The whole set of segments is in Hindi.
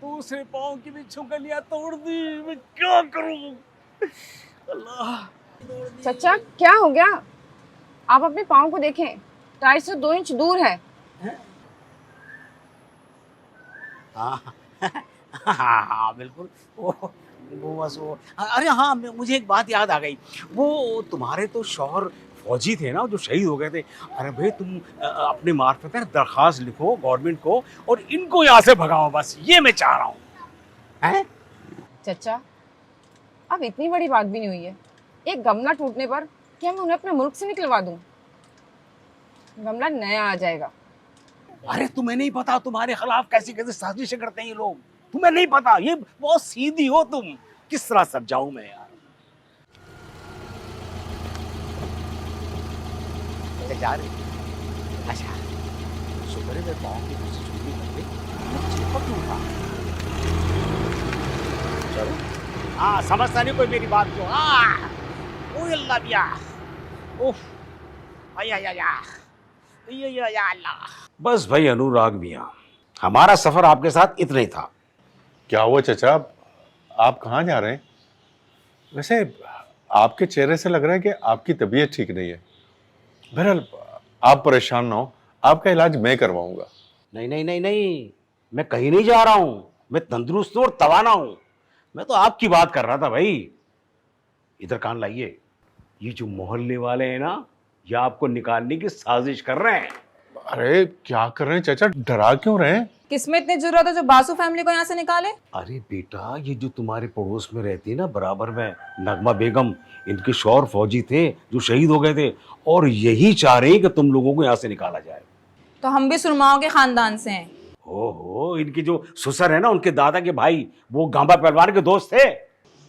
दूसरे पाँव की भी छुकलियां तोड़ दी, मैं क्या करूं? अल्लाह। चचा क्या हो गया? आप अपने पाँव को देखें, टायर से 2 इंच दूर है। हाँ हाँ हाँ बिल्कुल। वो बस वो, अरे हाँ, मुझे एक बात याद आ गई। वो तुम्हारे तो शौहर फौजी थे ना, जो शहीद हो गए थे। अरे भाई तुम अपने मार्फत है दरखास्त लिखो गवर्नमेंट को और इनको यहाँ से भगाओ, बस ये मैं चाह रहा हूँ। हैं? चचा अब इतनी बड़ी बात भी नहीं हुई है। एक गमला टूटने पर क्या मैं उन्हें अपने मुल्क से निकलवा दूं? गमला नया आ जाएगा। अरे तुम्हें नहीं पता तुम्हारे खिलाफ कैसी कैसी साजिशें करते हैं ये लोग? तुम्हें नहीं पता? ये बहुत सीधी हो तुम। किस तरह समझाऊं मैं यार? जा रही? अच्छा, शुक्र है मेरे पाँव की दूसरी छुट्टी कर गई। मैं चिपक क्यों था? चलो, हाँ समझता नहीं कोई मेरी बात को। हाँ, ओए अल्लाह बिया, उफ, आया या या अल्लाह। बस भाई अनुराग मियाँ, हमारा सफर आपके साथ इतना ही था। क्या हुआ चचा, आप कहाँ जा रहे हैं? वैसे आपके चेहरे से लग रहा है कि आपकी तबीयत ठीक नहीं है। बहरहाल आप परेशान ना हो, आपका इलाज मैं करवाऊंगा। नहीं नहीं नहीं नहीं, मैं कहीं नहीं जा रहा हूँ। मैं तंदुरुस्त हूँ और तवाना हूँ। मैं तो आपकी बात कर रहा था भाई। इधर कान लाइए। ये जो मोहल्ले वाले हैं ना, ये आपको निकालने की साजिश कर रहे हैं। अरे क्या कर रहे हैं चचा, डरा क्यों रहे हैं? किसमें इतनी जरूरत है जो बासु फैमिली को यहाँ से निकाले? अरे बेटा, ये जो तुम्हारे पड़ोस में रहती है ना बराबर में, नगमा बेगम, इनके शौहर फौजी थे जो शहीद हो गए थे, और यही चाह रहे हैं कि तुम लोगों को यहाँ से निकाला जाए। तो हम भी सुरमाओं के खानदान से हैं। ओहो, इनकी जो ससुर है ना, उनके दादा के भाई, वो गांबा पहलवान के दोस्त थे।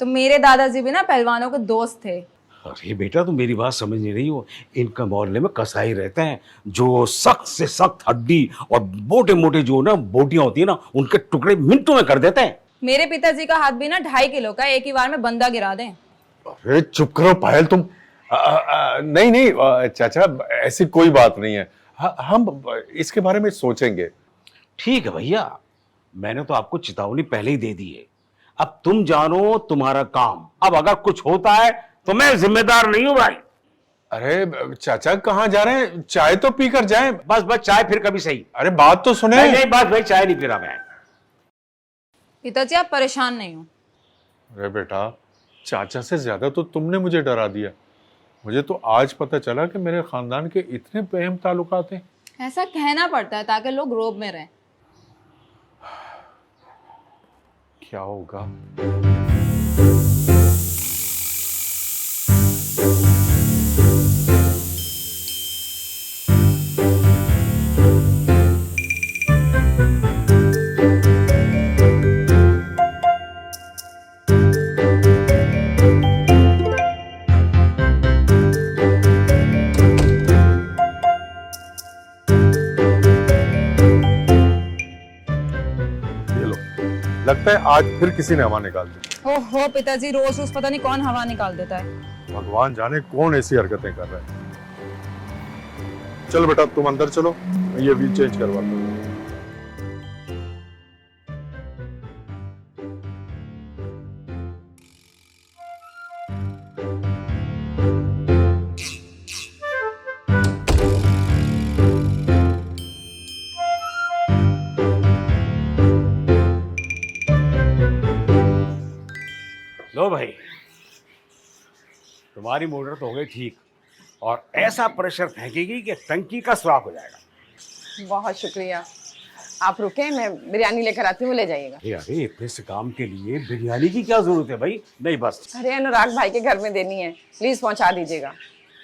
तो मेरे दादाजी भी ना पहलवानों के दोस्त थे। अरे बेटा, तुम मेरी बात समझ नहीं रही हो। इनका मोहल्ले में कसाई रहते हैं जो सख्त से सख्त हड्डी और मोटे मोटे जो ना बोटियां होती है ना, उनके टुकड़े मिनटों में कर देते हैं। मेरे पिताजी का हाथ भी ना 2.5 किलो का, एक ही बार में बंदा गिरा दें। अरे चुप करो पायल तुम। नहीं नहीं चाचा, ऐसी कोई बात नहीं है। हम इसके बारे में सोचेंगे। ठीक है भैया, मैंने तो आपको चेतावनी पहले ही दे दी है। अब तुम जानो तुम्हारा काम। अब अगर कुछ होता है तो मैं जिम्मेदार नहीं हूं भाई। अरे चाचा कहाँ जा रहे हैं? चाय तो पी कर जाए। बस बस, चाय फिर कभी सही। अरे बात तो सुने। नहीं नहीं, बस भाई, चाय नहीं पी रहा मैं। पिताजी आप परेशान नहीं हो। अरे बेटा, चाचा से ज्यादा तो तुमने मुझे डरा दिया। मुझे तो आज पता चला कि मेरे खानदान के इतने अहम ताल्लुकात हैं। ऐसा कहना पड़ता है ताकि लोग रोब में रहें। क्या होगा? लगता है आज फिर किसी ने हवा निकाल दी। ओहो पिताजी, रोज रोज पता नहीं कौन हवा निकाल देता है। भगवान जाने कौन ऐसी हरकतें कर रहा है। चलो बेटा तुम अंदर चलो, मैं ये व्हील चेंज करवाता हूँ। लो भाई, तुम्हारी मोटर तो हो गई ठीक, और ऐसा प्रेशर फेंकेगी कि टंकी का सुराख हो जाएगा। बहुत शुक्रिया। आप रुके, मैं बिरयानी लेकर आती हूँ, ले जाइएगा। अरे इतने से काम के लिए बिरयानी की क्या जरूरत है भाई? नहीं बस। अरे अनुराग भाई के घर में देनी है, प्लीज पहुंचा दीजिएगा।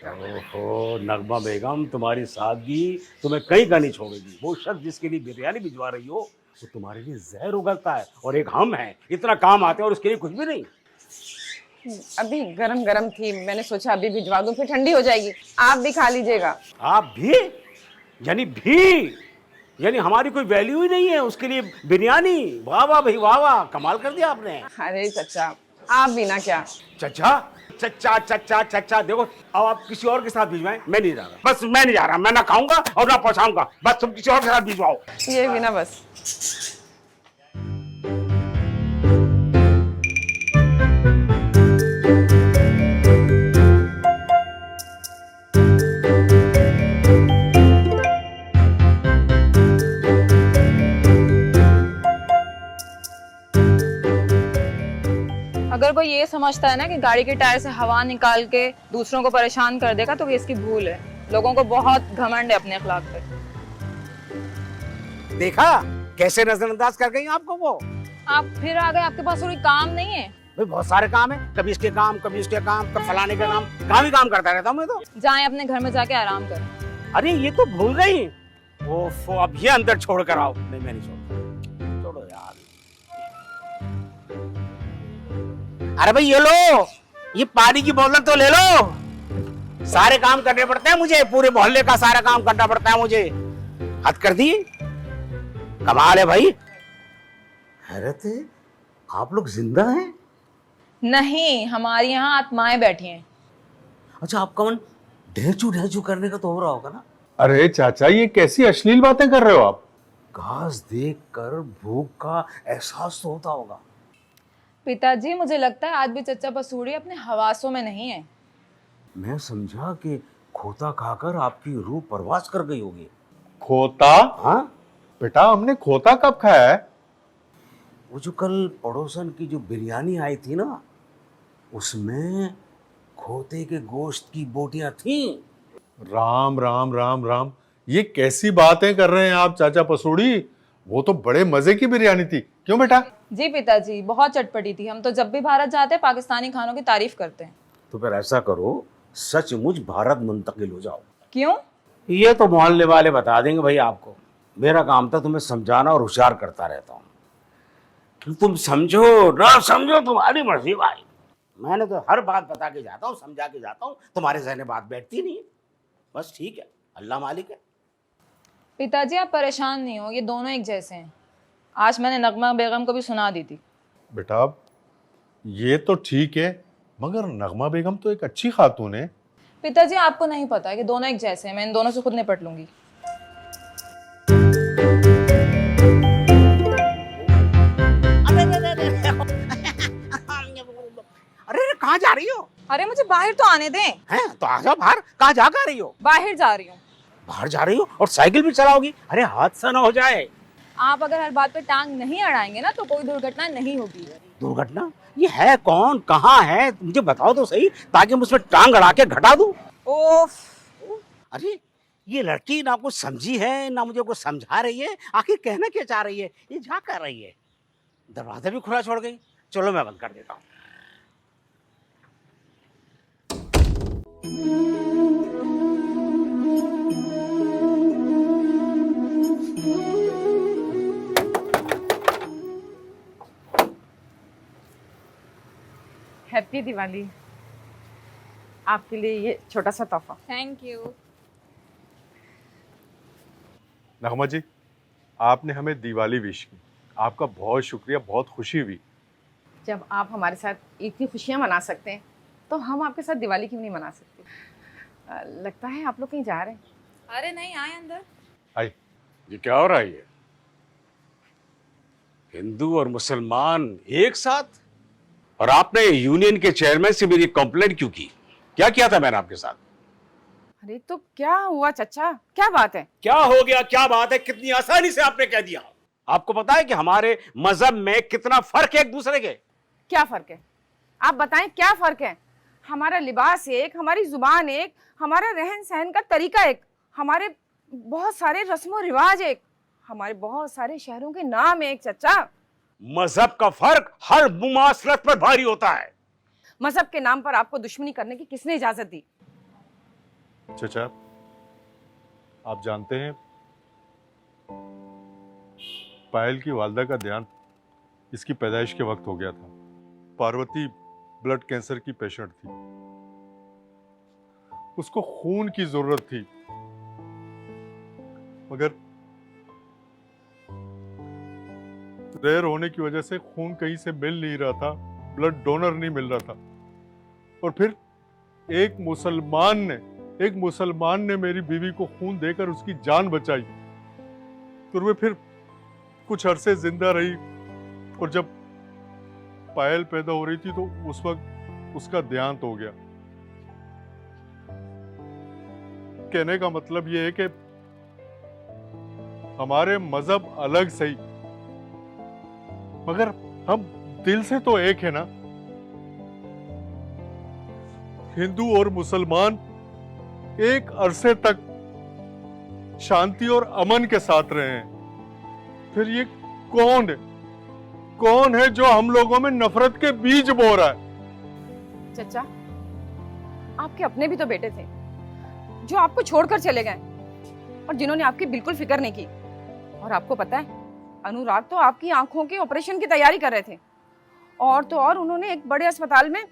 ओहो नगमा बेगम, तुम्हारी सादगी तुम्हें कहीं का नहीं छोड़ेगी। वो शख्स जिसके लिए बिरयानी भिजवा रही हो, वो तुम्हारे लिए जहर उगलता है, और एक हम हैं, इतना काम आते हैं और उसके लिए कुछ भी नहीं। अभी गरम गरम थी, मैंने सोचा अभी भिजवा दूं, फिर ठंडी हो जाएगी। आप भी खा लीजिएगा। आप भी? यानी हमारी कोई वैल्यू ही नहीं है उसके लिए बिरयानी? वाह वाह भाई, वाह वाह, कमाल कर दिया आपने। अरे चचा, आप भी ना क्या। चचा चचा चचा चचा, देखो अब आप किसी और के साथ भिजवाएं, मैं नहीं जा रहा। बस मैं नहीं जा रहा, मैं ना खाऊंगा और ना पहुंचाऊंगा। बस तुम किसी और के साथ भिजवाओ। ये भी ना बस। कोई ये समझता है ना कि गाड़ी के टायर से हवा निकाल के दूसरों को परेशान कर देगा तो ये इसकी भूल है। लोगों को बहुत घमंड है अपने अखलाक पे। देखा कैसे नजरअंदाज कर गई आपको वो। आप फिर आ गए, आपके पास कोई काम नहीं है? भाई बहुत सारे काम है, कभी इसके काम, कभी उसके काम, कभी फलाने का काम ही काम करता रहता हूँ मैं तो। जाएं अपने घर में जाके आराम करें। अरे ये तो भूल गई। ओफो, अब ये अंदर छोड़ कर आओ। नहीं मैं नहीं छोड़ता, छोड़ो यार। अरे भाई ये लो, ये पानी की बोतल तो ले लो। सारे काम करने पड़ते हैं मुझे, पूरे मोहल्ले का सारा काम करना पड़ता है मुझे। हद कर दी, कमाल है भाई। हैरत है, आप लोग जिंदा हैं? नहीं, हमारी यहाँ आत्माएं बैठी हैं। अच्छा, आपका मन ढेचू करने का तो हो रहा होगा ना? अरे चाचा, ये कैसी अश्लील बातें कर रहे हो आप? घास देख कर भूख का एहसास तो होता होगा। पिताजी, मुझे लगता है आज भी चचा पसूड़ी अपने हवासों में नहीं है। मैं समझा कि खोता खाकर आपकी रूह परवास कर गई होगी। खोता? हाँ, बेटा, हमने खोता कब खाया है? वो जो कल पड़ोसन की जो बिरयानी आई थी ना, उसमें खोते के गोश्त की बोटियां थीं। राम राम राम राम, ये कैसी बातें कर रहे हैं आप चाचा पसूड़ी? वो तो बड़े मजे की बिरयानी थी, क्यों बेटा? जी पिताजी, बहुत चटपटी थी। हम तो जब भी भारत जाते हैं पाकिस्तानी खानों की तारीफ करते हैं। तो फिर ऐसा करो, सचमुच भारत मुंतकिल हो जाओ। क्यों? ये तो मोहल्ले वाले बता देंगे भाई आपको। मेरा काम था तुम्हें समझाना और होशियार करता रहता हूँ। तुम समझो ना समझो तुम्हारी मर्जी भाई। मैंने तो हर बात बता के जाता हूँ, समझा के जाता हूँ, तुम्हारे जहन में बात बैठती नहीं। बस ठीक है, अल्लाह मालिक है। पिताजी आप परेशान नहीं हो, ये दोनों एक जैसे हैं। आज मैंने नगमा बेगम को भी सुना दी थी। बेटा, ये तो ठीक है, मगर नगमा बेगम तो एक अच्छी खातून है। पिताजी आपको नहीं पता है कि दोनों एक जैसे हैं। मैं इन दोनों से खुद निपट लूंगी। अरे कहाँ जा रही हो? अरे मुझे बाहर तो आने दें। हैं तो आ जाओ बाहर। कहाँ जा कर रही हो? बाहर जा रही हूँ। बाहर जा रही हो और साइकिल भी चलाओगी? अरे हादसा ना हो जाए। आप अगर हर बात पे टांग नहीं अड़ाएंगे ना तो कोई दुर्घटना नहीं होगी। दुर्घटना? ये है कौन, कहाँ है, मुझे बताओ तो सही, ताकि मैं उसमें टांग अड़ा के घटा दूं। ओफ, अरे ये लड़की ना कुछ समझी है ना मुझे कुछ समझा रही है। आखिर कहना क्या चाह रही है, ये क्या कर रही है? दरवाजा भी खुला छोड़ गई। चलो मैं बंद कर देता हूँ। हैप्पी दिवाली। आपके लिए ये छोटा सा तोहफा। Thank you. नगमा जी, आपने हमें दिवाली विश की, आपका बहुत शुक्रिया, बहुत खुशी हुई। जब आप हमारे साथ इतनी खुशियां मना सकते हैं तो हम आपके साथ दिवाली क्यों नहीं मना सकते? लगता है आप लोग कहीं जा रहे हैं। अरे नहीं, आए अंदर। आई। ये क्या हो रहा है? ये हिंदू और मुसलमान एक साथ? और आपने यूनियन के चेयरमैन से मेरी कंप्लेंट क्यों की? क्या किया था मैंने आपके साथ? अरे तो क्या हुआ चचा, क्या बात है? क्या हो गया, क्या बात है? कितनी आसानी से आपने कह दिया। आपको पता है कि हमारे मजहब में कितना फर्क है एक दूसरे के? क्या फर्क है? आप बताएं क्या फर्क है? हमारा लिबास एक, हमारी जुबान एक, हमारा रहन सहन का तरीका एक, हमारे बहुत सारे रस्मों रिवाज एक, हमारे बहुत सारे शहरों के नाम एक चचा। मजहब का फर्क हर मुमासलत पर भारी होता है। मजहब के नाम पर आपको दुश्मनी करने की किसने इजाजत दी? चाचा, आप जानते हैं, पायल की वालदा का देहांत इसकी पैदाइश के वक्त हो गया था। पार्वती ब्लड कैंसर की पेशेंट थी, उसको खून की जरूरत थी, मगर रेयर होने की वजह से खून कहीं से मिल नहीं रहा था, ब्लड डोनर नहीं मिल रहा था। और फिर एक मुसलमान ने मेरी बीवी को खून देकर उसकी जान बचाई। तो वे फिर कुछ अरसे जिंदा रही, और जब पायल पैदा हो रही थी तो उस वक्त उसका देहांत हो गया। कहने का मतलब यह है कि हमारे मजहब अलग सही, मगर हम दिल से तो एक है ना। हिंदू और मुसलमान एक अरसे तक शांति और अमन के साथ रहे हैं, फिर ये कौन है जो हम लोगों में नफरत के बीज बो रहा है? चचा, आपके अपने भी तो बेटे थे जो आपको छोड़कर चले गए और जिन्होंने आपकी बिल्कुल फिक्र नहीं की। और आपको पता है, अनुराग तो आपकी आंखों के ऑपरेशन की तैयारी कर रहे थे, और तो और उन्होंने एक बड़े अस्पताल में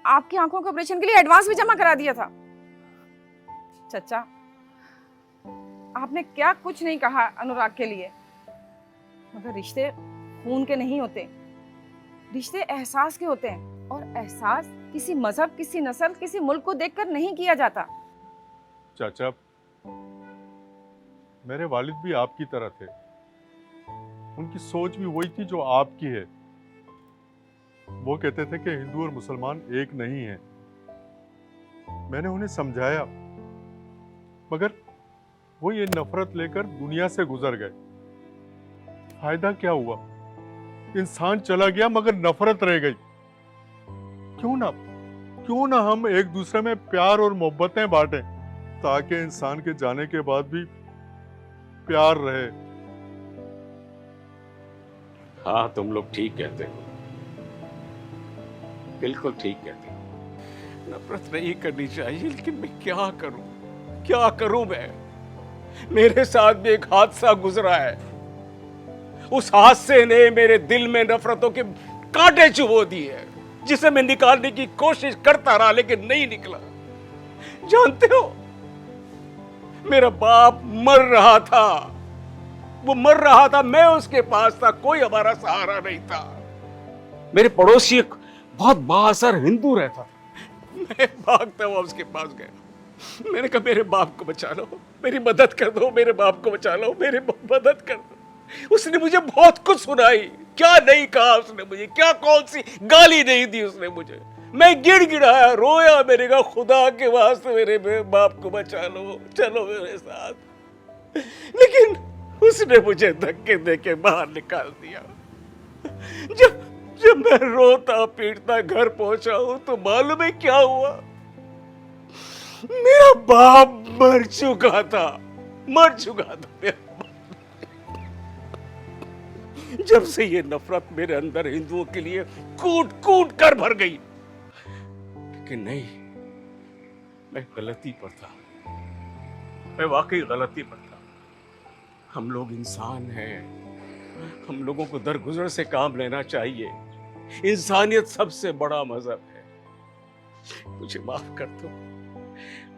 आपकी आंखों के ऑपरेशन के लिए एडवांस भी जमा करा दिया था। चचा, आपने क्या कुछ नहीं कहा अनुराग के लिए, मगर रिश्ते खून के नहीं होते, रिश्ते एहसास के होते हैं, और एहसास किसी मजहब, किसी नस्ल, किसी मुल्क को देखकर नहीं किया जाता। चाचा, मेरे वालिद भी आपकी तरह थे, उनकी सोच भी वही थी जो आपकी है। वो कहते थे कि हिंदू और मुसलमान एक नहीं है। मैंने उन्हें समझाया, मगर वो ये नफरत लेकर दुनिया से गुजर गए। फायदा क्या हुआ? इंसान चला गया मगर नफरत रह गई। क्यों ना हम एक दूसरे में प्यार और मोहब्बतें बांटें, ताकि इंसान के जाने के बाद भी प्यार रहे। हाँ, तुम लोग ठीक कहते हो, बिल्कुल ठीक कहते हो। नफरत नहीं करनी चाहिए, लेकिन मैं क्या करूं मैं? मेरे साथ भी एक हादसा गुजरा है। उस हादसे ने मेरे दिल में नफरतों के कांटे चुभो दिए, जिसे मैं निकालने की कोशिश करता रहा, लेकिन नहीं निकला। जानते हो, मेरा बाप मर रहा था, वो मर रहा था, मैं उसके पास था, कोई हमारा सहारा नहीं था। मेरे पड़ोसी एक बहुत बाअसर हिंदू रहता था, मैं भागता हुआ उसके पास गया। मैंने कहा, मेरे बाप को बचा लो, मेरी मदद कर दो, मेरे बाप को बचा लो, मेरी मदद कर दो। उसने मुझे बहुत कुछ सुनाई, क्या नहीं कहा उसने मुझे, क्या कौन सी गाली नहीं दी उसने मुझे। मैं गिड़गिड़ाया, रोया, मैंने कहा, खुदा के वास्ते मेरे बाप को बचा लो, चलो मेरे साथ। लेकिन उसने मुझे धक्के देके बाहर निकाल दिया। जब मैं रोता पीटता घर पहुंचा हूं, तो मालूम है क्या हुआ? मेरा बाप मर चुका था मेरा बाप। जब से ये नफरत मेरे अंदर हिंदुओं के लिए कूट कूट कर भर गई। लेकिन नहीं, मैं गलती पर था, मैं वाकई गलती पर था। हम लोग इंसान हैं, हम लोगों को दरगुजर से काम लेना चाहिए। इंसानियत सबसे बड़ा मजहब है। मुझे माफ कर दो,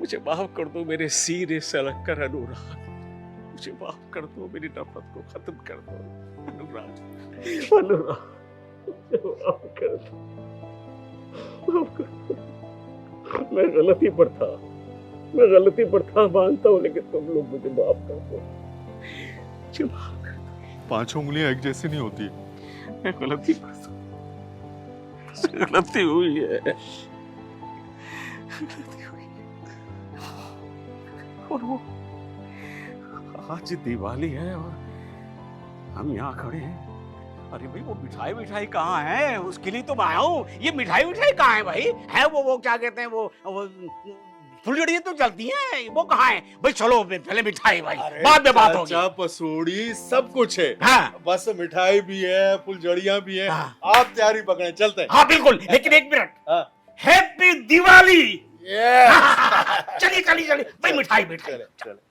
मुझे माफ कर दो मेरे सीने से लगकर अनुराग, मुझे माफ कर दो, मेरी नफरत को खत्म कर दो अनुराग, माफ कर दो, माफ कर दो। मैं गलती पर था, मानता हूँ, लेकिन तुम लोग मुझे माफ कर दो, मुझे माफ कर दो। 5 उंगलियां एक जैसी नहीं होती। मैं गलती पर था, गलती हुई है, गलती हुई है। और वो आज दिवाली है और हम यहाँ खड़े हैं। अरे भाई, वो मिठाई कहाँ है? उसके लिए तो मैं आया हूँ। ये मिठाई कहाँ है भाई? है वो क्या कहते हैं, वो फुलझड़ियाँ तो चलती हैं, वो कहाँ है भाई? चलो पहले मिठाई भाई, बाद में बात होगी। चाचा, पसूड़ी सब कुछ है। हाँ, बस मिठाई भी है, फुलझड़ियां भी है। हाँ। आप तैयारी पकड़े, चलते हैं। हाँ बिल्कुल, लेकिन एक मिनट, हाँ। हैप्पी दिवाली। यस। चलिए भाई, मिठाई। चले।